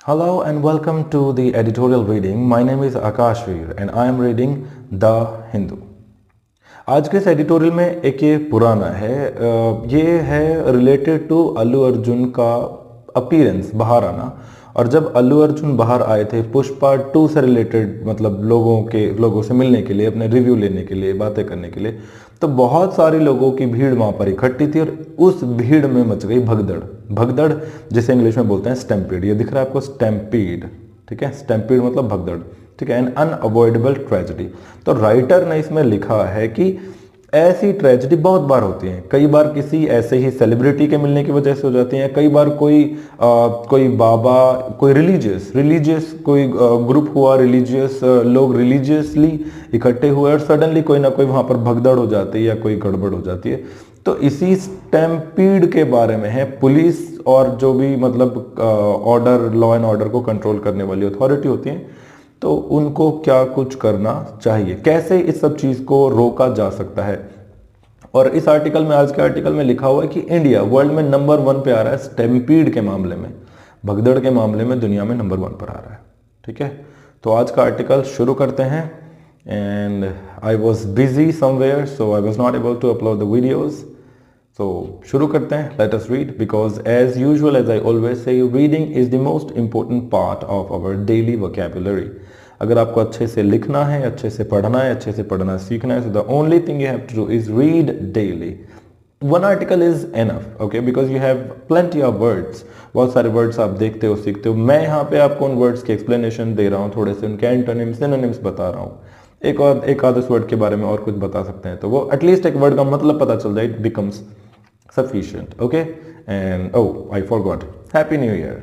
Hello and welcome to the editorial reading. My name is Akash Veer and I am reading The Hindu. आज के इस editorial में एक ये पुराना है, ये है रिलेटेड टू अल्लू अर्जुन का अपीयरेंस बाहर आना। और जब अल्लू अर्जुन बाहर आए थे पुष्पा 2 से रिलेटेड, मतलब लोगों से मिलने के लिए, अपने रिव्यू लेने के लिए, बातें करने के लिए, तो बहुत सारे लोगों की भीड़ वहां पर इकट्ठी थी और उस भीड़ में मच गई भगदड़। भगदड़ जिसे इंग्लिश में बोलते हैं स्टैम्पीड। ये दिख रहा है आपको, स्टैम्पीड, ठीक है। स्टैम्पीड मतलब भगदड़, ठीक है। N unavoidable tragedy. तो राइटर ने इसमें लिखा है कि ऐसी ट्रेजेडी बहुत बार होती है। कई बार किसी ऐसे ही सेलिब्रिटी के मिलने की वजह से हो जाती हैं, कई बार कोई बाबा, कोई रिलीजियस कोई ग्रुप हुआ, रिलीजियस लोग रिलीजियसली इकट्ठे हुए और सडनली कोई ना कोई वहां पर भगदड़ हो जाती है या कोई गड़बड़ हो जाती है। तो इसी स्टैम्पीड के बारे में है। पुलिस और जो भी मतलब ऑर्डर, लॉ एंड ऑर्डर को कंट्रोल करने वाली अथॉरिटी होती है, तो उनको क्या कुछ करना चाहिए, कैसे इस सब चीज को रोका जा सकता है। और इस आर्टिकल में, आज के आर्टिकल में लिखा हुआ है कि इंडिया वर्ल्ड में नंबर 1 पे आ रहा है स्टैम्पीड के मामले में, भगदड़ के मामले में दुनिया में नंबर 1 पर आ रहा है, ठीक है। तो आज का आर्टिकल शुरू करते हैं। And I was busy somewhere so I was not able to upload the videos. तो शुरू करते हैं। Let us read, because as usual, as I always say, reading is the most important part of our daily vocabulary. अगर आपको अच्छे से लिखना है, अच्छे से पढ़ना है, अच्छे से पढ़ना सीखना है, so the only thing you have to do is read daily. One article is enough, okay, because you have plenty of words. बहुत सारे वर्ड्स आप देखते हो, सीखते हो। मैं यहाँ पे आपको उन वर्ड्स के एक्सप्लेनेशन दे रहा हूँ, थोड़े से उनके एंटोनिम्स, सिनोनिम्स बता रहा हूँ। एक आध उस वर्ड के बारे में और कुछ बता सकते हैं, तो वो एटलीस्ट एक वर्ड का मतलब पता चल जाए, it becomes sufficient, okay? And oh, I forgot, happy new year,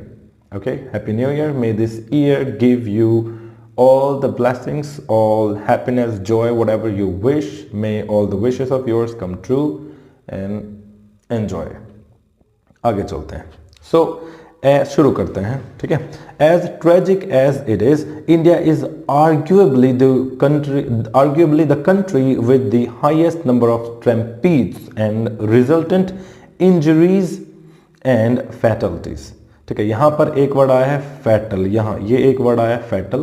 okay? Happy new year. May this year give you all the blessings, all happiness, joy, whatever you wish. May all the wishes of yours come true and enjoy. आगे चलते हैं। So शुरू करते हैं, ठीक है। As tragic as it is, India is arguably the country with the highest number of stampedes and resultant injuries and fatalities. ठीक है, यहां पर एक वर्ड आया है फैटल। यहां ये एक वर्ड आया है फैटल,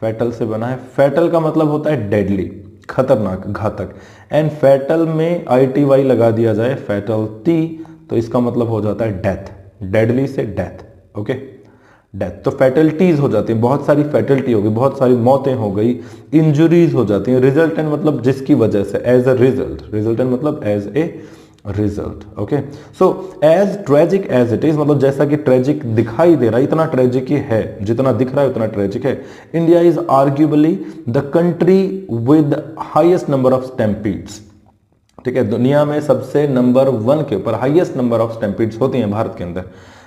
फैटल से बना है। फैटल का मतलब होता है डेडली, खतरनाक, घातक। एंड फैटल में ITY लगा दिया जाए, फैटल्टी, तो इसका मतलब हो जाता है डेथ। डेडली से डेथ, ओके, डेथ। तो फैटल्टीज हो जाती हैं, बहुत सारी फैटल्टी हो गई, बहुत सारी मौतें हो गई। इंजुरीज हो जाती हैं। रिजल्टेंट मतलब जिसकी वजह से, एज अ रिजल्ट। रिजल्टेंट मतलब as a result, okay. So as tragic as it is, मतलब जैसा कि ट्रेजिक दिखाई दे रहा है, इतना ट्रेजिक ही है, जितना दिख रहा है उतना ट्रेजिक है। India is arguably the country with highest number of stampedes, ठीक है। दुनिया में सबसे नंबर 1 के ऊपर हाईएस्ट नंबर ऑफ स्टैम्पीड्स होती हैं भारत के अंदर।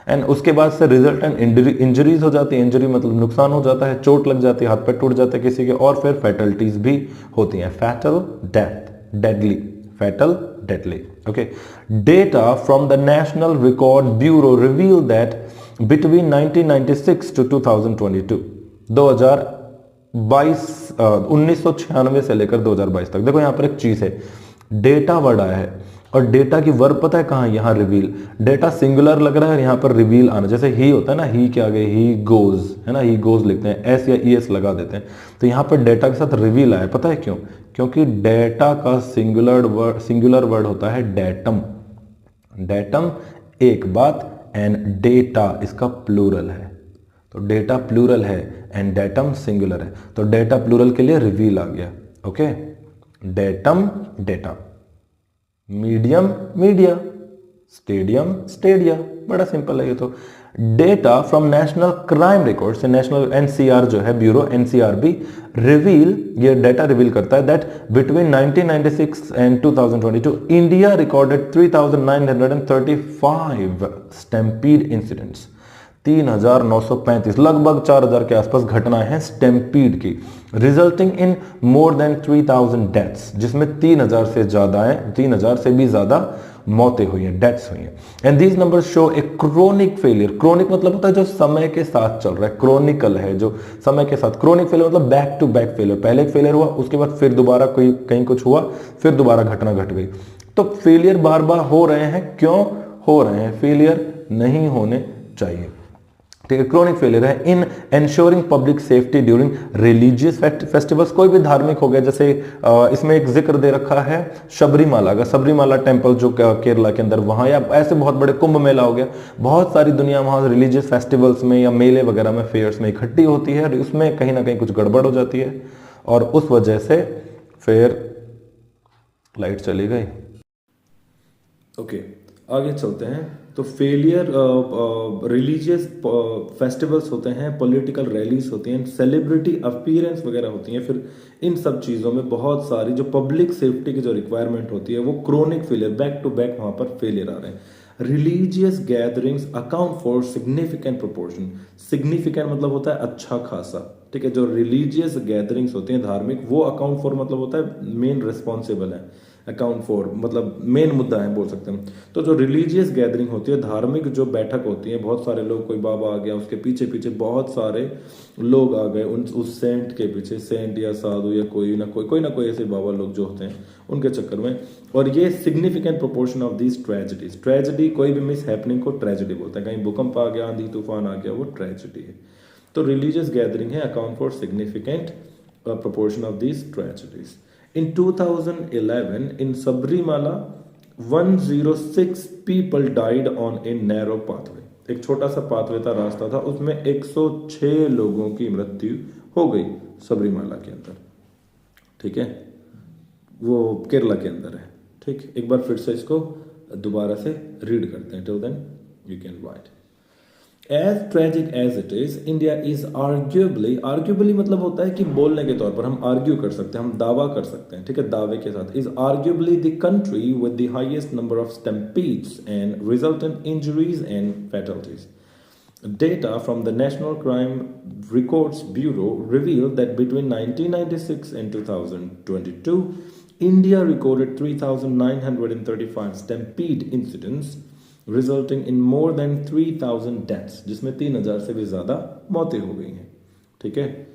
एंड उसके बाद से रिजल्टेंट इंजरीज हो जाती है। इंजरी मतलब नुकसान हो जाता है, चोट लग जाती है, हाथ पैर टूट जाते हैं किसी के, और फिर फैटल्टीज भी होती हैं। Fatal, death, deadly, fatal, deadly, okay. Data from the National Record Bureau revealed that between 1996 to 2022, 1996 से लेकर 2022 तक, देखो यहाँ पर एक चीज है, डेटा वर्ड आया है, और डेटा की वर्ब पता है कहाँ, यहाँ रिवील। डेटा सिंगुलर लग रहा है और यहाँ पर रिवील आना, जैसे ही होता है ना, ही के आगे ही गोज है ना, ही गोज लिखते हैं, एस या ES लगा देते हैं, तो यहाँ पर डेटा के साथ रिवील आया। पता है क्यों? क्योंकि डेटा का सिंगुलर वर्ड होता है डेटम। डेटम एक बात, एंड डेटा इसका प्लूरल है, तो डेटा प्लूरल है एंड डेटम सिंगुलर है, तो डेटा प्लूरल के लिए रिवील आ गया, okay. Datum, data, medium, media, stadium, Stadia, बड़ा सिंपल है ये तो। Data from national crime record से, नेशनल NCR जो है ब्यूरो, NCRB रिवील, ये डेटा रिवील करता है that between 1996 and 2022 India recorded 3935 stampede incidents. 3935, लगभग 4000 के आसपास घटनाएं हैं स्टैम्पीड की, resulting in more than 3000 deaths, जिसमें 3000 से ज्यादा है, 3000 से भी ज्यादा मौतें हुई हैं, डेथ्स हुई हैं। And these numbers show A chronic failure. Chronic मतलब होता है जो समय के साथ चल रहा है, क्रोनिकल है जो समय के साथ। क्रोनिक फेलियर मतलब बैक टू बैक फेलियर, पहले एक फेलियर हुआ, उसके बाद फिर दोबारा कोई कहीं कुछ हुआ, फिर दोबारा घटना घट गई। तो फेलियर बार बार हो रहे हैं, क्यों हो रहे हैं? फेलियर नहीं होने चाहिए। ठीक है, क्रोनिक फेलियर है in ensuring public safety during religious festivals. कोई भी धार्मिक हो गया, जैसे इसमें एक जिक्र दे रखा है शबरीमाला का, सबरीमाला टेम्पल जो केरला के अंदर वहां, या ऐसे बहुत बड़े कुंभ मेला हो गया, बहुत सारी दुनिया वहां रिलीजियस फेस्टिवल्स में या मेले वगैरह में, फेयर्स में इकट्ठी होती है, और उसमें कहीं ना कहीं कुछ गड़बड़ हो जाती है और उस वजह से फिर लाइट चली गई। ओके, आगे चलते हैं। तो फेलियर, रिलीजियस फेस्टिवल्स होते हैं, पॉलिटिकल रैलीज होती हैं, सेलिब्रिटी अपीयरेंस वगैरह होती हैं, फिर इन सब चीज़ों में बहुत सारी जो पब्लिक सेफ्टी की जो रिक्वायरमेंट होती है वो chronic failure, back to back वहां पर फेलियर आ रहे हैं। Religious gatherings account for significant proportion. Significant मतलब होता है अच्छा खासा, ठीक है। जो रिलीजियस गैदरिंग्स होती हैं धार्मिक, वो अकाउंट फॉर मतलब होता है मेन रिस्पॉन्सिबल है, अकाउंट फॉर मतलब मेन मुद्दा है बोल सकते हैं। तो जो रिलीजियस गैदरिंग होती है, धार्मिक जो बैठक होती है, बहुत सारे लोग, कोई बाबा आ गया, उसके पीछे पीछे बहुत सारे लोग आ गए, उस सेंट के पीछे, सेंट या साधु या कोई ना कोई ऐसे बाबा लोग जो होते हैं उनके चक्कर में। और ये significant proportion of these tragedies, tragedy कोई भी मिस हैपनिंग को ट्रेजेडी बोलते हैं, कहीं भूकंप आ गया, आंधी तूफान आ गया, वो ट्रेजेडी है। तो रिलीजियस गैदरिंग है account for significant proportion of these tragedies. In 2011, in Sabrimala, 106 people died on a narrow pathway. एक छोटा सा पाथवे था, रास्ता था, उसमें 106 लोगों की मृत्यु हो गई सबरीमाला के अंदर, ठीक है। वो केरला के अंदर है, ठीक। एक बार फिर से इसको दोबारा से रीड करते हैं। Till then you can write. As tragic as it is, India is arguably मतलब होता है कि बोलने के तौर पर हम आर्ग्यू कर सकते हैं, हम दावा कर सकते हैं, ठीक है, दावे के साथ, is arguably the country with the highest number of stampedes and resultant injuries and fatalities. Data from the National Crime Records Bureau revealed that between 1996 and 2022, India recorded 3,935 stampede incidents, resulting in more than 3,000 deaths, जिसमें 3,000 से भी ज्यादा मौतें हो गई हैं, ठीक है।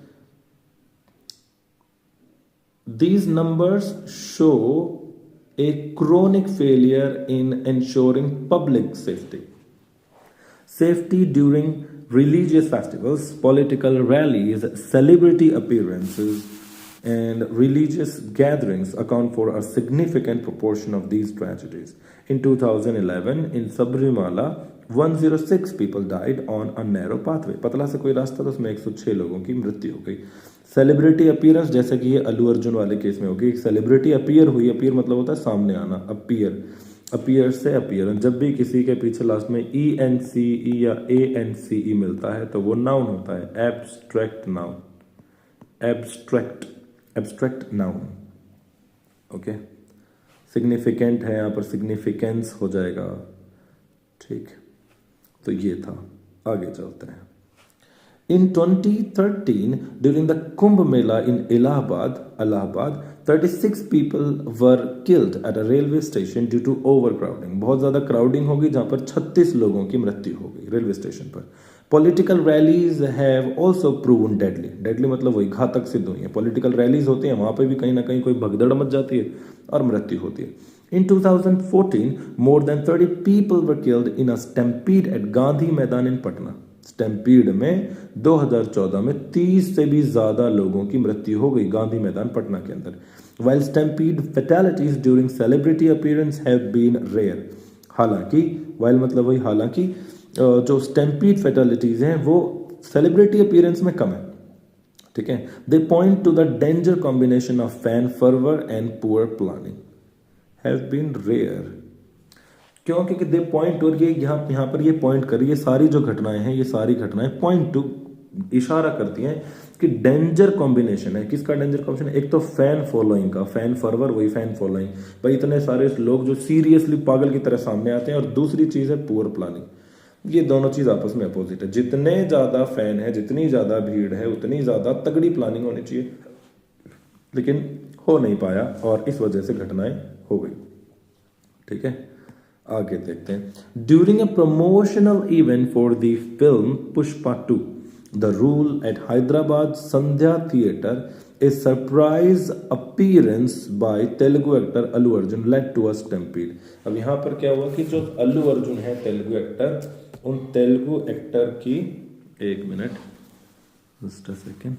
These numbers show A chronic failure in ensuring public safety during religious festivals, political rallies, celebrity appearances, and religious gatherings account for a significant proportion of these tragedies. In 2011, in Sabrimala, 106 people died on a narrow pathway. पतला से कोई रास्ता था, उसमें 106 लोगों की मृत्यु हो गई। सेलिब्रिटी अपीयरेंस, जैसे कि ये अल्लू अर्जुन वाले केस में होगी, सेलिब्रिटी अपीयर हुई, अपीयर मतलब होता है सामने आना, अपीयर से अपीयरेंस। जब भी किसी के पीछे लास्ट में ENCE या ANCE मिलता है तो वो नाउन होता है, abstract noun, abstract noun, okay. Significant है यहाँ पर, सिग्निफिकेंस हो जाएगा, ठीक। तो ये था, आगे चलते हैं। इन 2013 during the Kumbh Mela in Allahabad 36 people were killed at a railway station due to overcrowding. बहुत ज्यादा क्राउडिंग होगी जहां पर 36 लोगों की मृत्यु हो गई रेलवे स्टेशन पर। Political rallies have also proven deadly मतलब वही घातक सिद्ध हुई है। पॉलिटिकल रैलीज होती हैं, वहां पर भी कहीं ना कहीं कोई भगदड़ मच जाती है और मृत्यु होती है। In 2014, more than 30 people were killed in a stampede at Gandhi मैदान in पटना। स्टैम्पीड में 2014 में 30 से भी ज्यादा लोगों की मृत्यु हो गई गांधी मैदान पटना के अंदर। While stampede fatalities during celebrity appearance have been rare, हालांकि while मतलब वही हालांकि जो स्टैम्पीड फैटेलिटीज हैं वो सेलिब्रिटी अपीयरेंस में कम है, ठीक है। They point to the danger combination of fan fervour and poor planning have been rare. क्यों? क्योंकि दे पॉइंट, और ये यहाँ पर ये पॉइंट कर रही है, सारी जो घटनाएं हैं, ये सारी घटनाएं पॉइंट टू, इशारा करती हैं कि डेंजर कॉम्बिनेशन है। किसका डेंजर कॉम्बिनेशन है? एक तो फैन फॉलोइंग का, फैन फर्वर वही फैन फॉलोइंग, भाई इतने सारे लोग जो सीरियसली पागल की तरह सामने आते हैं, और दूसरी चीज है पुअर प्लानिंग। ये दोनों चीज आपस में अपोजिट है। जितने ज्यादा फैन है, जितनी ज्यादा भीड़ है, उतनी ज्यादा तगड़ी प्लानिंग होनी चाहिए, लेकिन हो नहीं पाया और इस वजह से घटनाएं हो गई, ठीक है। आगे देखते हैं। During a promotional event for the film Pushpa 2 the rule at Hyderabad Sandhya theatre, a surprise appearance by Telugu actor Allu Arjun led to a stampede. अब यहाँ पर क्या हुआ कि जो अल्लू अर्जुन है तेलुगु एक्टर, उन तेलुगु एक्टर की एक मिनट, जस्ट अ सेकेंड।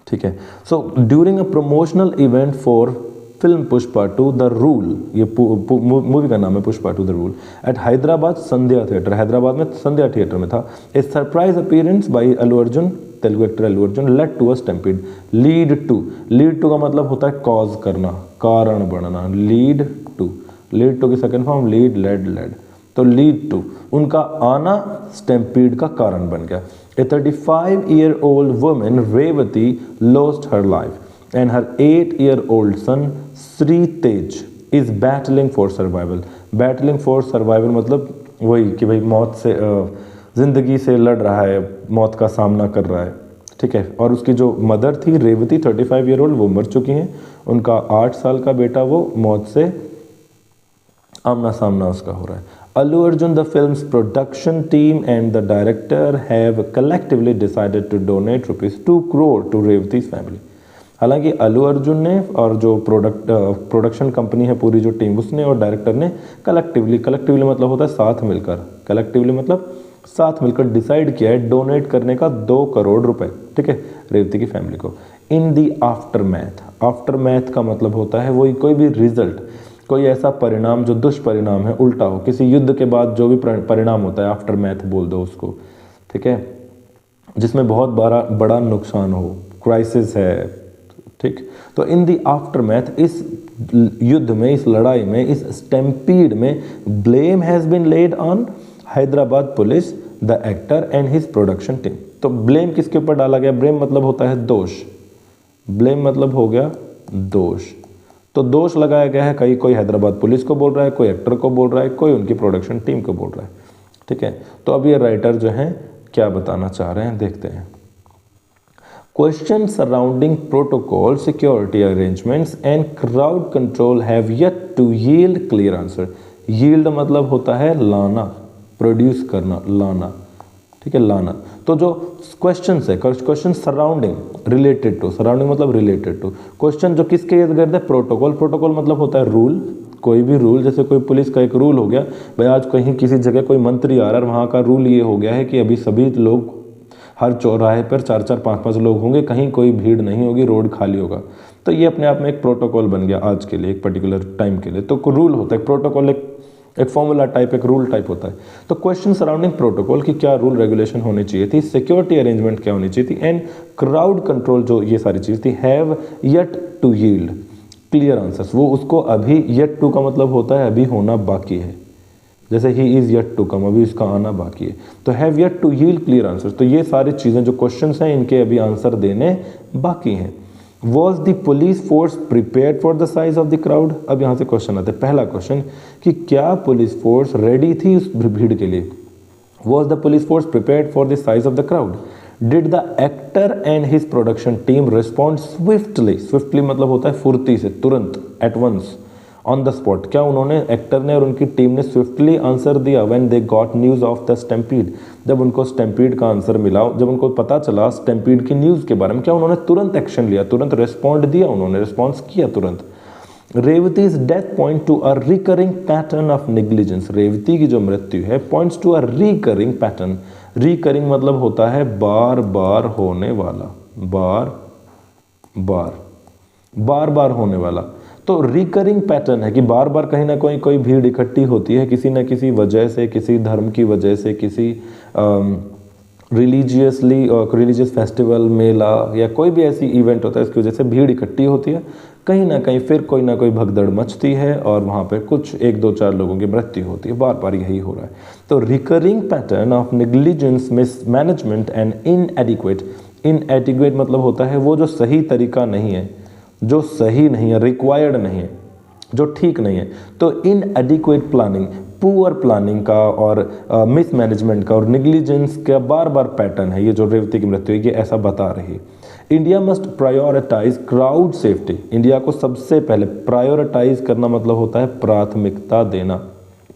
ठीक है। So during a promotional event for film Pushpa 2 the rule, ये मूवी का नाम है Pushpa 2 the rule, at Hyderabad Sandhya theatre, Hyderabad में संध्या थिएटर में था। A surprise appearance by Allu Arjun, Telugu actor Allu Arjun, led to a stampede. Lead to का मतलब होता है कॉज करना, कारण बनना। लीड टू की सेकंड फॉर्म लीड, लेड। तो लीड टू, उनका आना स्टैम्पीड का कारण बन गया। A 35-year-old woman, Revati, lost her life, and her 8-year-old son, Sri Tej, is battling for survival. Battling for survival मतलब वही कि भाई मौत से ज़िंदगी से लड़ रहा है, मौत का सामना कर रहा है। ठीक है। और उसकी जो मदर थी रेवती, 35-year-old, वो मर चुकी हैं। उनका 8 साल का बेटा वो मौत से आमना सामना उसका हो रहा है। Allu Arjun, the film's production team and the director have collectively decided to donate ₹2 crore to Revati's family. हालांकि अल्लू अर्जुन ने और जो प्रोडक्शन कंपनी है पूरी जो टीम, उसने और डायरेक्टर ने कलेक्टिवली मतलब होता है साथ मिलकर, कलेक्टिवली मतलब साथ मिलकर डिसाइड किया है डोनेट करने का 2 करोड़ रुपए, ठीक है, रेवती की फैमिली को। इन दी आफ्टरमैथ, आफ्टरमैथ का मतलब होता है वही कोई भी रिजल्ट, कोई ऐसा परिणाम जो दुष्परिणाम है, उल्टा हो, किसी युद्ध के बाद जो भी परिणाम होता है, आफ्टर मैथ बोल दो उसको, ठीक है, जिसमें बहुत बड़ा नुकसान हो, क्राइसिस है, ठीक। तो इन दी आफ्टर मैथ, इस युद्ध में, इस लड़ाई में, इस स्टैम्पीड में, blame has been led on Hyderabad police, the actor and his production team. तो ब्लेम किसके ऊपर डाला गया? ब्लेम मतलब होता है दोष, ब्लेम मतलब हो गया दोष। तो दोष लगाया गया है, कहीं कोई हैदराबाद पुलिस को बोल रहा है, कोई एक्टर को बोल रहा है, कोई उनकी प्रोडक्शन टीम को बोल रहा है, ठीक है। तो अब ये राइटर जो हैं क्या बताना चाह रहे हैं देखते हैं। Question surrounding protocol, security arrangements and crowd control have yet to yield clear answer. Yield मतलब होता है लाना, प्रोड्यूस करना, लाना, ठीक है, लाना। तो जो क्वेश्चन है, question surrounding, related to, surrounding मतलब रिलेटेड टू, क्वेश्चन जो किसके इर्द गिर्द है? प्रोटोकॉल। प्रोटोकॉल मतलब होता है रूल, कोई भी रूल, जैसे कोई पुलिस का एक रूल हो गया, भाई आज कहीं किसी जगह कोई मंत्री आ रहा है, वहाँ का रूल ये हो गया है कि अभी सभी लोग हर चौराहे पर 4-4, 5-5 लोग होंगे, कहीं कोई भीड़ नहीं होगी, रोड खाली होगा। तो ये अपने आप में एक प्रोटोकॉल बन गया आज के लिए, एक पर्टिकुलर टाइम के लिए। तो रूल होता है, प्रोटोकॉल एक फॉर्मूला टाइप, एक रूल टाइप होता है। तो क्वेश्चन सराउंडिंग प्रोटोकॉल की क्या रूल रेगुलेशन होनी चाहिए थी, सिक्योरिटी अरेंजमेंट क्या होनी चाहिए थी, एंड क्राउड कंट्रोल, जो ये सारी चीज़ थी, have yet to yield clear answers. वो उसको अभी, येट टू का मतलब होता है अभी होना बाकी है, जैसे he is yet to come, अभी इसका आना बाकी है। तो have yet to yield clear answers, तो ये सारी चीज़ें जो क्वेश्चंस हैं इनके अभी आंसर देने बाकी हैं। Was the police force prepared for the size of the crowd? अब यहाँ से क्वेश्चन आते हैं। पहला क्वेश्चन कि क्या पुलिस फोर्स रेडी थी उस भीड़ के लिए? Was the police force prepared for the size of the crowd? Did the actor and his production team respond swiftly? Swiftly मतलब होता है फुर्ती से, तुरंत, at once, on the spot। क्या उन्होंने, एक्टर ने और उनकी टीम ने स्विफ्टली आंसर दिया? when they got news of the stampede, जब उनको स्टैम्पीड का आंसर मिला, जब उनको पता चला स्टैम्पीड की न्यूज़ के बारे में, क्या उन्होंने तुरंत एक्शन लिया, तुरंत रिस्पॉन्ड दिया, उन्होंने रिस्पॉन्स किया तुरंत। Revathi's death point to a recurring pattern of negligence, Revathi की जो मृत्यु है points to a recurring pattern. Recurring मतलब होता है बार बार होने वाला, बार बार होने वाला। तो रिकरिंग पैटर्न है कि बार बार कहीं ना कोई भीड़ इकट्ठी होती है किसी न किसी वजह से, किसी धर्म की वजह से, किसी रिलीजियस फेस्टिवल, मेला या कोई भी ऐसी इवेंट होता है, इसकी वजह से भीड़ इकट्ठी होती है कहीं ना कहीं, फिर कोई ना कोई भगदड़ मचती है और वहाँ पे कुछ 1-2-4 लोगों की मृत्यु होती है। बार बार यही हो रहा है। तो recurring pattern of negligence, mismanagement and इनएडिक्वेट। इनएडिक्वेट मतलब होता है वो जो सही तरीका नहीं है, जो सही नहीं है, रिक्वायर्ड नहीं है, जो ठीक नहीं है। तो इनएडिक्वेट प्लानिंग, पुअर प्लानिंग का और मिसमैनेजमेंट का और निग्लिजेंस का बार बार पैटर्न है ये जो रेवती की मृत्यु है, ये ऐसा बता रही है। India must prioritise crowd safety. India को सबसे पहले प्रायोरिटाइज करना मतलब होता है प्राथमिकता देना,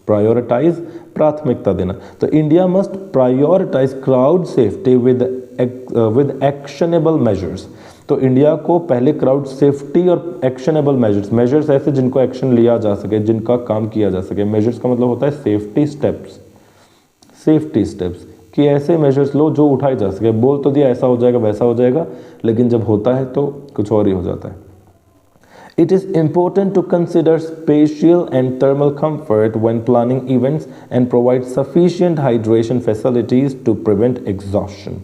प्रायोरिटाइज, प्राथमिकता देना। तो India must prioritise crowd safety with actionable measures. तो इंडिया को पहले क्राउड सेफ्टी और एक्शनेबल मेजर्स ऐसे जिनको एक्शन लिया जा सके, जिनका काम किया जा सके। मेजर्स का मतलब होता है सेफ्टी स्टेप्स कि ऐसे मेजर्स लो जो उठाए जा सके। बोल तो दिया ऐसा हो जाएगा वैसा हो जाएगा, लेकिन जब होता है तो कुछ और ही हो जाता है। It is important to consider spatial and thermal comfort when planning events and provide sufficient hydration facilities to prevent exhaustion.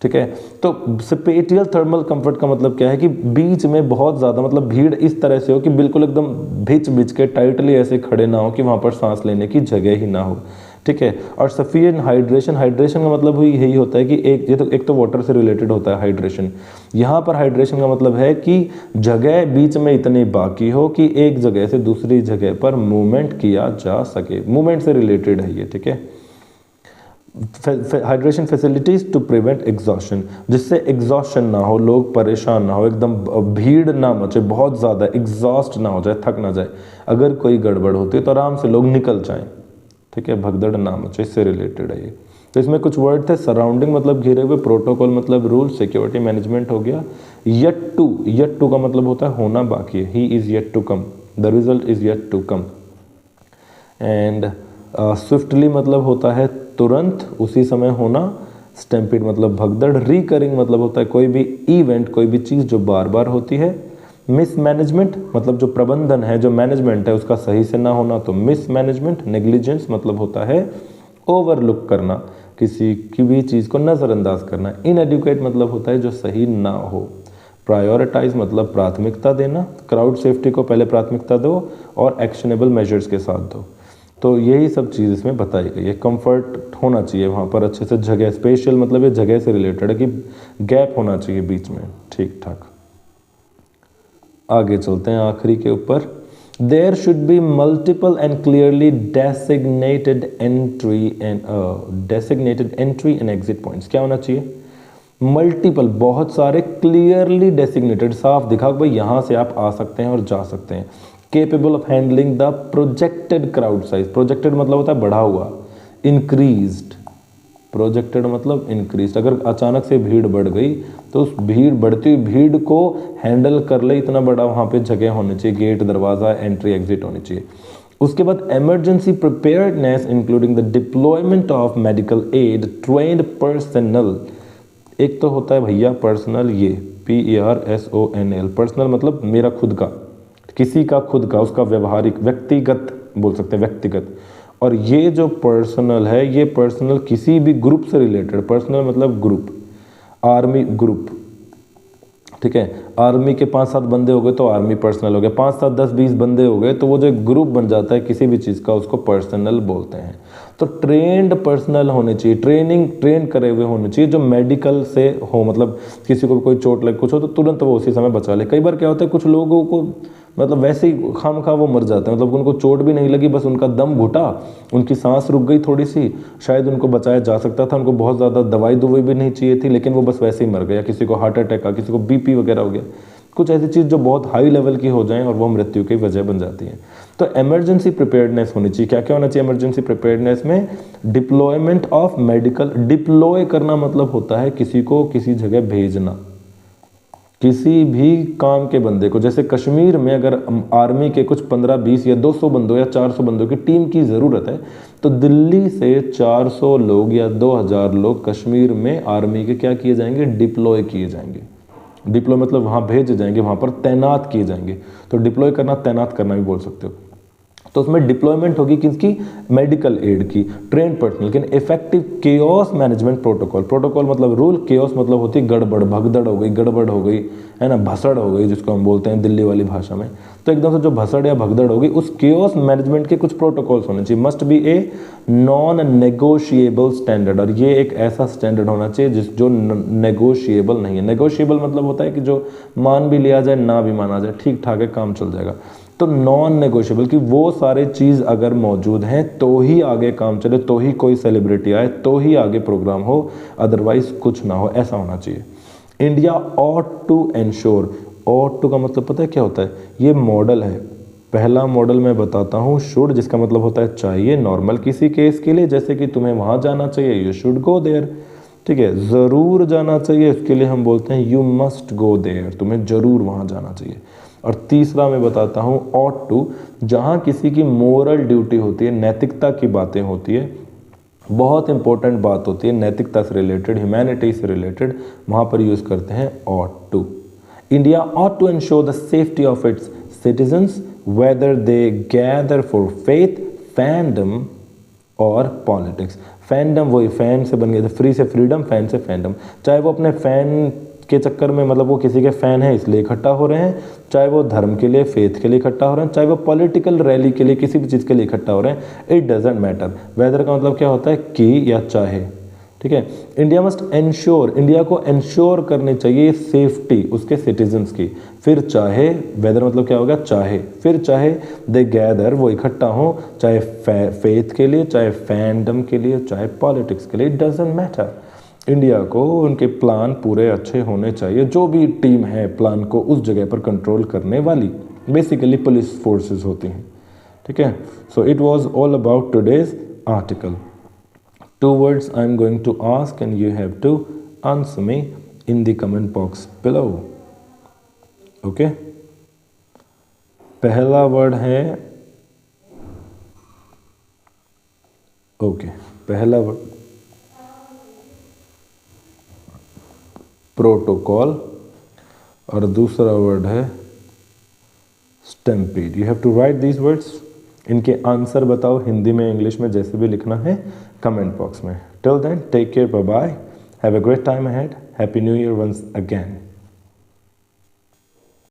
ठीक है, तो स्पेटियल थर्मल कंफर्ट का मतलब क्या है कि बीच में बहुत ज़्यादा मतलब भीड़ इस तरह से हो कि बिल्कुल एकदम भिच के टाइटली ऐसे खड़े ना हो कि वहाँ पर सांस लेने की जगह ही ना हो। ठीक है, और सफिशिएंट हाइड्रेशन का मतलब ही यही होता है कि एक तो वाटर से रिलेटेड होता है हाइड्रेशन। यहाँ पर हाइड्रेशन का मतलब है कि जगह बीच में इतनी बाकी हो कि एक जगह से दूसरी जगह पर मूवमेंट किया जा सके, मूवमेंट से रिलेटेड है ये। ठीक है, hydration facilities to prevent exhaustion, जिससे एग्जॉशन ना हो, लोग परेशान ना हो, एकदम भीड़ ना मचे, बहुत ज़्यादा एग्जॉस्ट ना हो जाए, थक ना जाए। अगर कोई गड़बड़ होती है तो आराम से लोग निकल जाएं। ठीक है, भगदड़ ना मचे, इससे रिलेटेड है ये। तो इसमें कुछ वर्ड थे, सराउंडिंग मतलब घिरे हुए, प्रोटोकॉल मतलब रूल, सिक्योरिटी मैनेजमेंट हो गया। येट टू का मतलब होता है होना बाकी है, he is yet to come, the result is yet to come. And swiftly मतलब होता है तुरंत, उसी समय होना। स्टैम्पिड मतलब भगदड़। रिकरिंग मतलब होता है कोई भी इवेंट, कोई भी चीज़ जो बार बार होती है। मिसमैनेजमेंट मतलब जो प्रबंधन है, जो मैनेजमेंट है उसका सही से ना होना, तो मिसमैनेजमेंट। नेग्लिजेंस मतलब होता है ओवरलुक करना, किसी की भी चीज़ को नज़रअंदाज करना। इनएडुकेट मतलब होता है जो सही ना हो। प्रायोरिटाइज मतलब प्राथमिकता देना, क्राउड सेफ्टी को पहले प्राथमिकता दो और एक्शनेबल मेजर्स के साथ दो। तो यही सब चीज़ इसमें बताई गई है। कंफर्ट होना चाहिए वहाँ पर अच्छे से, जगह स्पेशल मतलब ये जगह से रिलेटेड है कि गैप होना चाहिए बीच में, ठीक ठाक। आगे चलते हैं आखिरी के ऊपर। There should be multiple and clearly designated entry and exit points. क्या होना चाहिए? मल्टीपल, बहुत सारे, क्लियरली डेसिग्नेटेड, साफ दिखा भाई यहाँ से आप आ सकते हैं और जा सकते हैं। Capable of handling the projected crowd size, projected मतलब होता है बढ़ा हुआ, इंक्रीज्ड, प्रोजेक्टेड मतलब इंक्रीज। अगर अचानक से भीड़ बढ़ गई तो उस बढ़ती हुई भीड़ को हैंडल कर ले इतना बड़ा वहाँ पे जगह होनी चाहिए, गेट, दरवाज़ा, एंट्री एग्जिट होनी चाहिए। उसके बाद emergency preparedness including the deployment of medical aid, trained personnel. एक तो होता है भैया पर्सनल, ये PERSONAL, पर्सनल मतलब मेरा खुद का, किसी का खुद का, उसका व्यवहारिक, व्यक्तिगत बोल सकते हैं, व्यक्तिगत। और ये जो पर्सनल है, ये पर्सनल किसी भी ग्रुप से रिलेटेड, पर्सनल मतलब ग्रुप, आर्मी ग्रुप। ठीक है, आर्मी के 5-7 बंदे हो गए तो आर्मी पर्सनल हो गया, 5, 7, 10, 20 बंदे हो गए तो वो जो ग्रुप बन जाता है किसी भी चीज़ का, उसको पर्सनल बोलते हैं। तो ट्रेंड पर्सनल होने चाहिए, ट्रेन करे हुए होने चाहिए, जो मेडिकल से हो, मतलब किसी को कोई चोट लग कुछ हो तो तुरंत वो उसी समय बचा ले। कई बार क्या होता है, कुछ लोगों को मतलब वैसे ही खामखा वो मर जाते हैं, मतलब उनको चोट भी नहीं लगी, बस उनका दम घुटा, उनकी सांस रुक गई थोड़ी सी, शायद उनको बचाया जा सकता था, उनको बहुत ज़्यादा दवाई भी नहीं चाहिए थी, लेकिन वो बस वैसे ही मर गया। किसी को हार्ट अटैक आ, किसी को BP वगैरह हो गया, कुछ ऐसी चीज़ जो बहुत हाई लेवल की हो जाए और वो मृत्यु की वजह बन जाती है। तो इमरजेंसी प्रिपेयर्डनेस होनी चाहिए। क्या क्या होना चाहिए इमरजेंसी प्रिपेयर्डनेस में? डिप्लॉयमेंट ऑफ मेडिकल, डिप्लॉय करना मतलब होता है किसी को किसी जगह भेजना, किसी भी काम के बंदे को। जैसे कश्मीर में अगर आर्मी के कुछ 15, 20 या 200 बंदों या 400 बंदों की टीम की ज़रूरत है, तो दिल्ली से 400 लोग या 2000 लोग कश्मीर में आर्मी के क्या किए जाएंगे? डिप्लॉय किए जाएंगे। डिप्लॉय मतलब वहाँ भेजे जाएंगे, वहाँ पर तैनात किए जाएंगे। तो डिप्लॉय करना, तैनात करना भी बोल सकते हो। तो उसमें डिप्लॉयमेंट होगी किसकी? मेडिकल एड की, ट्रेन पर्सनल। लेकिन effective chaos management protocol, protocol मतलब रूल, केओस मतलब होती है गड़बड़, भगदड़ हो गई, गड़बड़ हो गई, है ना, भसड़ हो गई जिसको हम बोलते हैं दिल्ली वाली भाषा में। तो एकदम से जो भसड़ या भगदड़ होगी, उस केओस मैनेजमेंट के कुछ प्रोटोकॉल्स होने चाहिए। Must be a non negotiable standard, और ये एक ऐसा स्टैंडर्ड होना चाहिए जो नेगोशिएबल नहीं है। नेगोशिएबल मतलब होता है कि जो मान भी लिया जाए, ना भी माना जाए, ठीक ठाक है, काम चल जाएगा। तो नॉन नेगोशिएबल कि वो सारे चीज़ अगर मौजूद हैं तो ही आगे काम चले, तो ही कोई सेलिब्रिटी आए, तो ही आगे प्रोग्राम हो, अदरवाइज कुछ ना हो, ऐसा होना चाहिए। India ought to ensure, ought to का मतलब पता है क्या होता है? ये मॉडल है। पहला मॉडल मैं बताता हूँ, शुड, जिसका मतलब होता है चाहिए, नॉर्मल किसी केस के लिए, जैसे कि तुम्हें वहाँ जाना चाहिए, यू शुड गो देयर। ठीक है, ज़रूर जाना चाहिए, इसके लिए हम बोलते हैं यू मस्ट गो देयर, तुम्हें ज़रूर वहाँ जाना चाहिए। और तीसरा मैं बताता हूँ ऑट टू, जहाँ किसी की मोरल ड्यूटी होती है, नैतिकता की बातें होती है, बहुत इंपॉर्टेंट बात होती है नैतिकता से रिलेटेड, ह्यूमैनिटी से रिलेटेड, वहाँ पर यूज़ करते हैं ought to. India ought to ensure the safety of its citizens whether they gather for faith, fandom और पॉलिटिक्स। फैंडम वही फैन से बन गया था, फ्री से फ्रीडम, फैन से फैंडम। चाहे वो अपने फैन के चक्कर में, मतलब वो किसी के फ़ैन हैं इसलिए इकट्ठा हो रहे हैं, चाहे वो धर्म के लिए, फेथ के लिए इकट्ठा हो रहे हैं, चाहे वो पॉलिटिकल रैली के लिए, किसी भी चीज़ के लिए इकट्ठा हो रहे हैं, इट डजेंट मैटर। वेदर का मतलब क्या होता है, कि या चाहे, ठीक है। इंडिया मस्ट एंश्योर, इंडिया को एंश्योर करनी चाहिए सेफ्टी उसके सिटीजन्स की। फिर चाहे, वेदर मतलब क्या होगा, चाहे, फिर चाहे दे गैदर, वो इकट्ठा हो, चाहे फेथ के लिए, चाहे फैंडम के लिए, चाहे पॉलिटिक्स के लिए, इट डजेंट मैटर। इंडिया को उनके प्लान पूरे अच्छे होने चाहिए, जो भी टीम है प्लान को उस जगह पर कंट्रोल करने वाली, बेसिकली पुलिस फोर्सेस होती हैं, ठीक है। So it was all about today's article. 2 words I am going to ask and you have to answer me in the comment box below. Okay? पहला वर्ड है, ओके, पहला word protocol और दूसरा word है stampede. You have to write these words. इनके answer बताओ हिंदी में, English में, जैसे भी लिखना है कमेंट बॉक्स में। Till then take care, bye bye, have a great time ahead, happy new year once again.